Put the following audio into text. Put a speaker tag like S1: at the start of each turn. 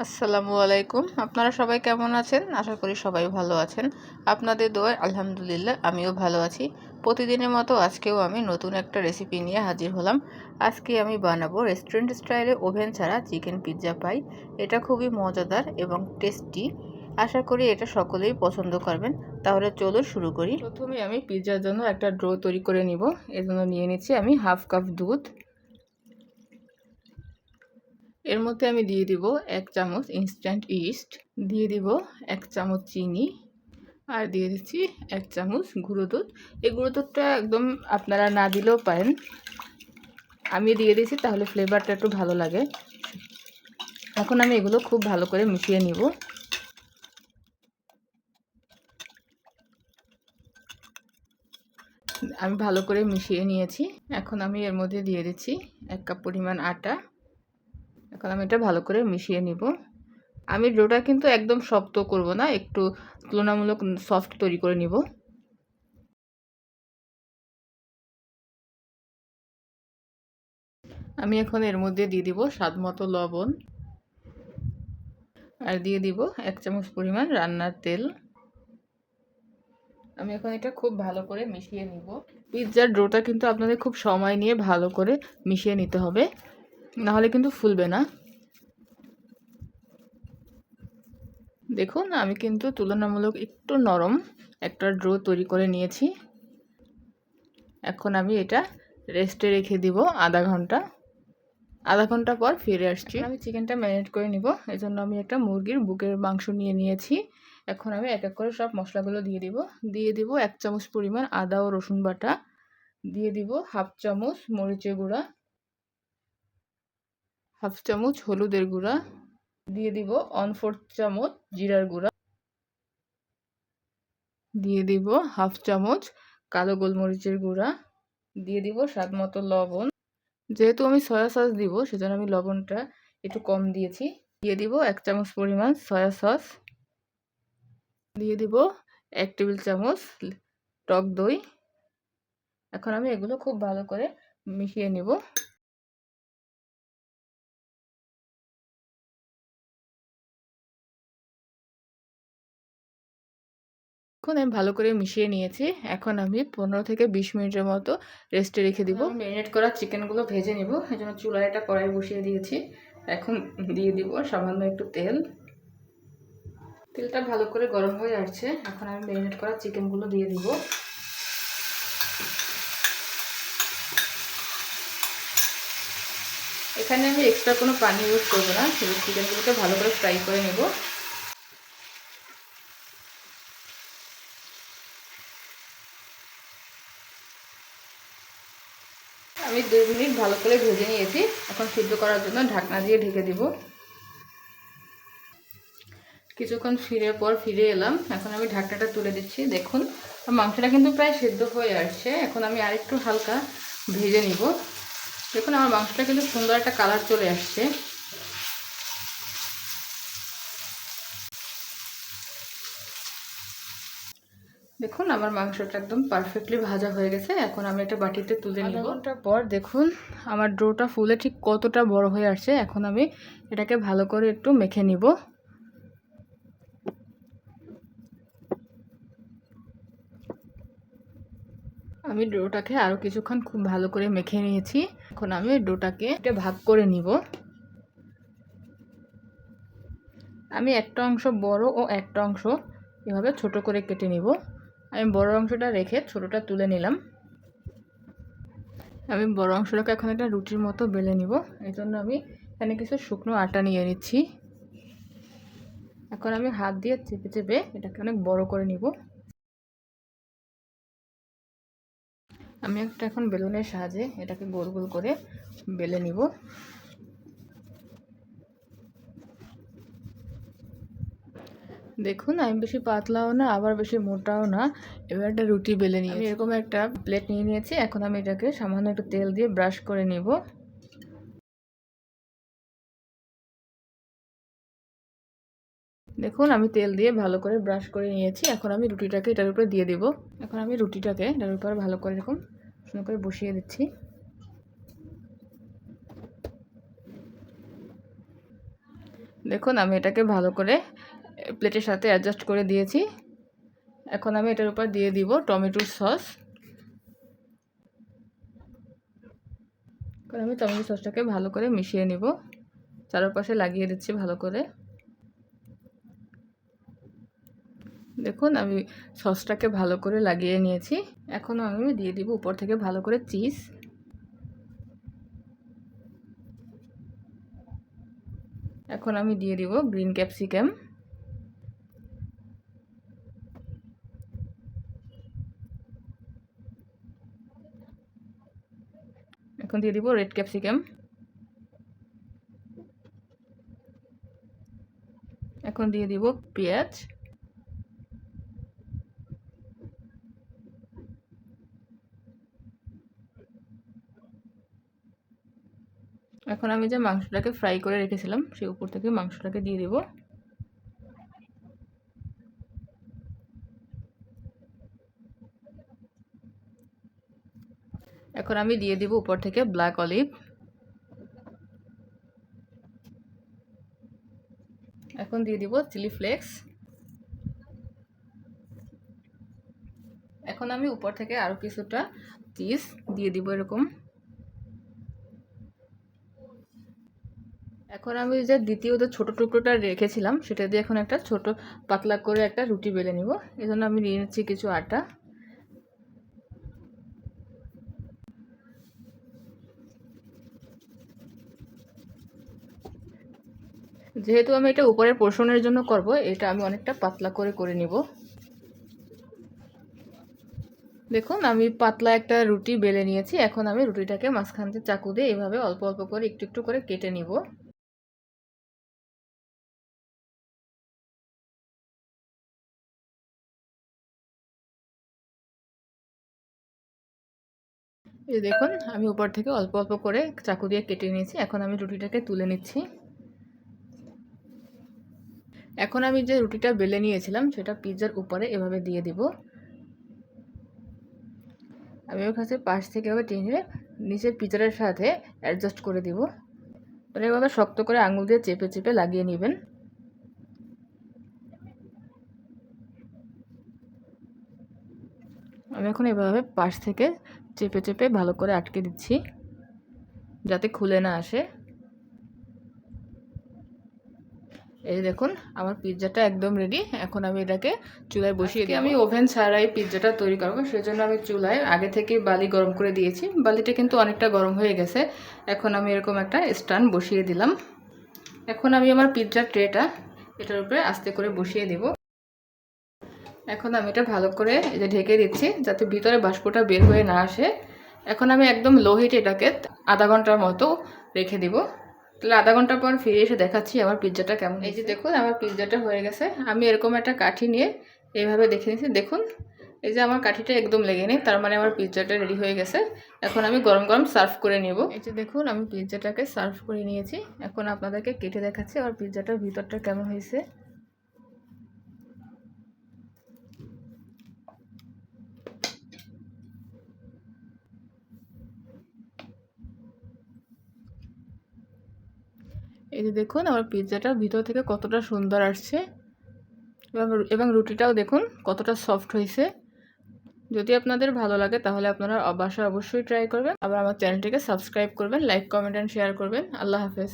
S1: আসসালামু আলাইকুম। আপনারা সবাই কেমন আছেন? আশা করি সবাই ভালো আছেন। আপনাদের দোয়ায় আলহামদুলিল্লাহ আমিও ভালো আছি। প্রতিদিনের মতো আজকেও আমি নতুন একটা রেসিপি নিয়ে হাজির হলাম। আজকে আমি বানাবো রেস্টুরেন্ট স্টাইলে ওভেন ছাড়া চিকেন পিৎজা পাই। এটা খুবই মজাদার এবং টেস্টি। আশা করি এটা সকলেই পছন্দ করবেন। তাহলে চলো শুরু করি। প্রথমে আমি পিৎজার জন্য একটা ডো তৈরি করে নিব। এর জন্য নিয়ে নিচ্ছি আমি হাফ কাপ দুধ। এর মধ্যে আমি দিয়ে দিব 1 চামচ ইনস্ট্যান্ট ইস্ট, দিয়ে দিব 1 চামচ চিনি, আর দিয়ে দিচ্ছি 1 চামচ গুঁড়ো দুধ। এই গুঁড়ো দুধটা একদম আপনারা না দিলেও পারেন, আমি দিয়ে দিয়েছি তাহলে ফ্লেভারটা একটু ভালো লাগে। এখন আমি এগুলো খুব ভালো করে মিশিয়ে নিব। আমি ভালো করে মিশিয়ে নিয়েছি। এখন আমি এর মধ্যে দিয়ে দিচ্ছি 1 কাপ পরিমাণ আটা। এখন আমি এটা ভালো করে মিশিয়ে নিব। আমি ডোটা কিন্তু একদম শক্ত করব না, একটু তুলনামূলক সফট তৈরি করে নিব। আমি এখন এর মধ্যে দিয়ে দিব স্বাদমতো লবণ, আর দিয়ে দিব 1 চামচ পরিমাণ রান্নার তেল। আমি এখন এটা খুব ভালো করে মিশিয়ে নিব। পিৎজার ডোটা কিন্তু আপনাদের খুব সময় নিয়ে ভালো করে মিশিয়ে নিতে হবে, নাহলে কিন্তু ফুলবে না। দেখুন আমি কিন্তু তুলনামূলক একটু নরম একটা ডো তৈরি করে নিয়েছি। এখন আমি এটা রেস্টে রেখে দিব আধা ঘন্টা পর ফিরে আসছি। আমি চিকেনটা ম্যারিনেট করে নিব। এজন্য আমি একটা মুরগির বুকের মাংস নিয়ে নিয়েছি। এখন আমি এক এক করে সব মশলাগুলো দিয়ে দিব 1 চামচ পরিমাণ আদা ও রসুন বাটা, দিয়ে দিব হাফ চামচ মরিচের গুঁড়া, হাফ চামচ হলুদের গুঁড়া, দিয়ে দিব 1/4 চামচ জিরার গুঁড়া, দিয়ে দিব হাফ চামচ কালো গোলমরিচের গুঁড়া, দিয়ে দিব স্বাদ মতো লবণ। যেহেতু আমি সয়া সস দিব সেজন্য আমি লবণটা একটু কম দিয়েছি। দিয়ে দিব 1 চামচ পরিমাণ সয়া সস, দিয়ে দিব 1 টেবিল চামচ টক দই। এখন আমি এগুলো খুব ভালো করে মিশিয়ে নিব। এখন আমি ভালো করে মিশিয়ে নিয়েছি। এখন আমি 15 থেকে 20 মিনিটের মতো রেস্টে রেখে দিব। ম্যারিনেট করা চিকেনগুলো ভেজে নিব, এই জন্য চুলায় একটা কড়াই বসিয়ে দিয়েছি। এখন দিয়ে দিব সামান্য একটু তেল। তেলটা ভালো করে গরম হয়ে আসছে। এখন আমি ম্যারিনেট করা চিকেনগুলো দিয়ে দিব। এখানে আমি এক্সট্রা কোনো পানি ইউজ করবো না, শুধু চিকেনগুলোকে ভালো করে ফ্রাই করে নেব। আমি 2 মিনিট ভালো করে ভেজে নিয়েছি। এখন সিদ্ধ করার জন্য ঢাকনা দিয়ে ঢেকে দিব। কিছুক্ষণ ফিরে এলাম। এখন আমি ঢাকনাটা তুলে দিচ্ছি। দেখুন মাংসটা কিন্তু প্রায় সিদ্ধ হয়ে আসছে। এখন আমি আরেকটু হালকা ভেজে নিব। দেখুন আমার মাংসটা কিন্তু সুন্দর একটা কালার চলে আসছে। দেখুন আমার মাংসটা একদম পারফেক্টলি ভাজা হয়ে গেছে। এখন আমি একটা বাটিতে তুলে নিব। আধা ঘন্টা পর দেখুন আমার ডোটা ফুলে ঠিক কতটা বড় হয়ে আসছে। এখন আমি এটাকে ভালো করে একটু মেখে নিব। আমি ডোটাকে আরও কিছুক্ষণ খুব ভালো করে মেখে নিয়েছি। এখন আমি ডোটাকে একটা ভাগ করে নিব। আমি একটা অংশ বড় ও একটা অংশ এভাবে ছোট করে কেটে নিব। আমি বড় অংশটা রেখে ছোটটা তুলে নিলাম। আমি বড় অংশটাকে এখন একটা রুটির মতো বেলে নিব। এই জন্য আমি এখানে কিছু শুকনো আটা নিয়ে নিচ্ছি। এখন আমি হাত দিয়ে চেপে চেপে এটাকে অনেক বড় করে নিব। আমি এখন বেলুনের সাহায্যে এটাকে গোল গোল করে বেলে নিব। দেখুন আমি বেশি পাতলাও না আবার বেশি মোটাও না। এবার একটা রুটি বেলে নিয়ে আমি এরকম একটা প্লেট নিয়ে নিয়েছি। এখন আমি এটাকে সামান্য একটু তেল দিয়ে ব্রাশ করে নিব। দেখুন আমি তেল দিয়ে ভালো করে ব্রাশ করে নিয়েছি। এখন আমি রুটিটাকে এটার উপরে দিয়ে দেব। এখন আমি রুটিটাকে এটার উপরে ভালো করে এরকম সুন্দর করে বসিয়ে দিচ্ছি। দেখুন আমি এটাকে ভালো করে প্লেটের সাথে অ্যাডজাস্ট করে দিয়েছি। এখন আমি এটার উপর দিয়ে দিব টমেটোর সস। এখন আমি টমেটো সসটাকে ভালো করে মিশিয়ে নিব, চারপাশে লাগিয়ে দিচ্ছি ভালো করে। দেখুন আমি সসটাকে ভালো করে লাগিয়ে নিয়েছি। এখন আমি দিয়ে দিব উপর থেকে ভালো করে চিজ। এখন আমি দিয়ে দিব গ্রিন ক্যাপসিকাম। এখন দিয়ে দিব রেড ক্যাপসিকাম। এখন দিয়ে দিব পেঁয়াজ। এখন আমি যে মাংসটাকে ফ্রাই করে রেখেছিলাম সেই উপর থেকে মাংসটাকে দিয়ে দিব। এখন আমি দিয়ে দিব উপর থেকে ব্ল্যাক অলিভ। এখন দিয়ে দিব চিলি ফ্লেক্স। এখন আমি উপর থেকে আরও কিছুটা চিজ দিয়ে দিব এরকম। এখন আমি যে দ্বিতীয় যে ছোটো টুকরোটা রেখেছিলাম সেটা দিয়ে এখন একটা ছোট পাতলা করে একটা রুটি বেলে নিব। এই জন্য আমি নিয়ে নিচ্ছি কিছু আটা। যেহেতু আমি এটা উপরের পোর্শনের জন্য করব, এটা আমি অনেকটা পাতলা করে নিব। দেখুন আমি পাতলা একটা রুটি বেলে নিয়েছি। এখন আমি রুটিটাকে মাঝখান থেকে চাকু দিয়ে এভাবে অল্প অল্প করে একটু একটু করে কেটে নিব। এই দেখুন আমি উপর থেকে অল্প অল্প করে চাকু দিয়ে কেটে নিয়েছি। এখন আমি রুটিটাকে তুলে নিচ্ছি। এখন আমি যে রুটিটা বেলে নিয়েছিলাম সেটা পিৎজার উপরে এভাবে দিয়ে দিব। আমি ওর কাছে পাশ থেকে এভাবে টেনে নিচের পিৎজার সাথে অ্যাডজাস্ট করে দিব। এভাবে শক্ত করে আঙুল দিয়ে চেপে চেপে লাগিয়ে নেবেন। আমি এখন এভাবে পাশ থেকে চেপে চেপে ভালো করে আটকে দিচ্ছি যাতে খুলে না আসে। এই দেখুন আমার পিৎজাটা একদম রেডি। এখন আমি এটাকে চুলায় বসিয়ে দিই। আমি ওভেন ছাড়াই পিৎজাটা তৈরি করবো, সেজন্য আমি চুলায় আগে থেকে বালি গরম করে দিয়েছি। বালিটা কিন্তু অনেকটা গরম হয়ে গেছে। এখন আমি এরকম একটা স্ট্যান্ড বসিয়ে দিলাম। এখন আমি আমার পিৎজার ট্রেটা এটার উপরে আস্তে করে বসিয়ে দেব। এখন আমি এটা ভালো করে এই যে ঢেকে দিচ্ছি যাতে ভিতরে বাষ্পটা বের হয়ে না আসে। এখন আমি একদম লো হিটে এটাকে আধা ঘন্টার মতো রেখে দিব। তাহলে আধা ঘন্টা পর ফিরে এসে দেখাচ্ছি আমার পিৎজাটা কেমন। এই যে দেখুন আমার পিৎজাটা হয়ে গেছে। আমি এরকম একটা কাঠি নিয়ে এইভাবে দেখে নিচ্ছি। দেখুন এই যে আমার কাঠিটা একদম লেগে নেই, তার মানে আমার পিৎজাটা রেডি হয়ে গেছে। এখন আমি গরম গরম সার্ভ করে নেব। এই যে দেখুন আমি পিৎজাটাকে সার্ভ করে নিয়েছি। এখন আপনাদেরকে কেটে দেখাচ্ছি আমার পিৎজাটার ভিতরটা কেমন হয়েছে। এই যে দেখুন আমার পিৎজাটা ভিতর থেকে কতটা সুন্দর আসছে, এবং রুটিটাও দেখুন কতটা সফট হয়েছে। যদি আপনাদের ভালো লাগে তাহলে আপনারা বাসায় অবশ্যই ট্রাই করবেন। আবার আমার চ্যানেলটিকে সাবস্ক্রাইব করবেন, লাইক কমেন্ট অ্যান্ড শেয়ার করবেন। আল্লাহ হাফেজ।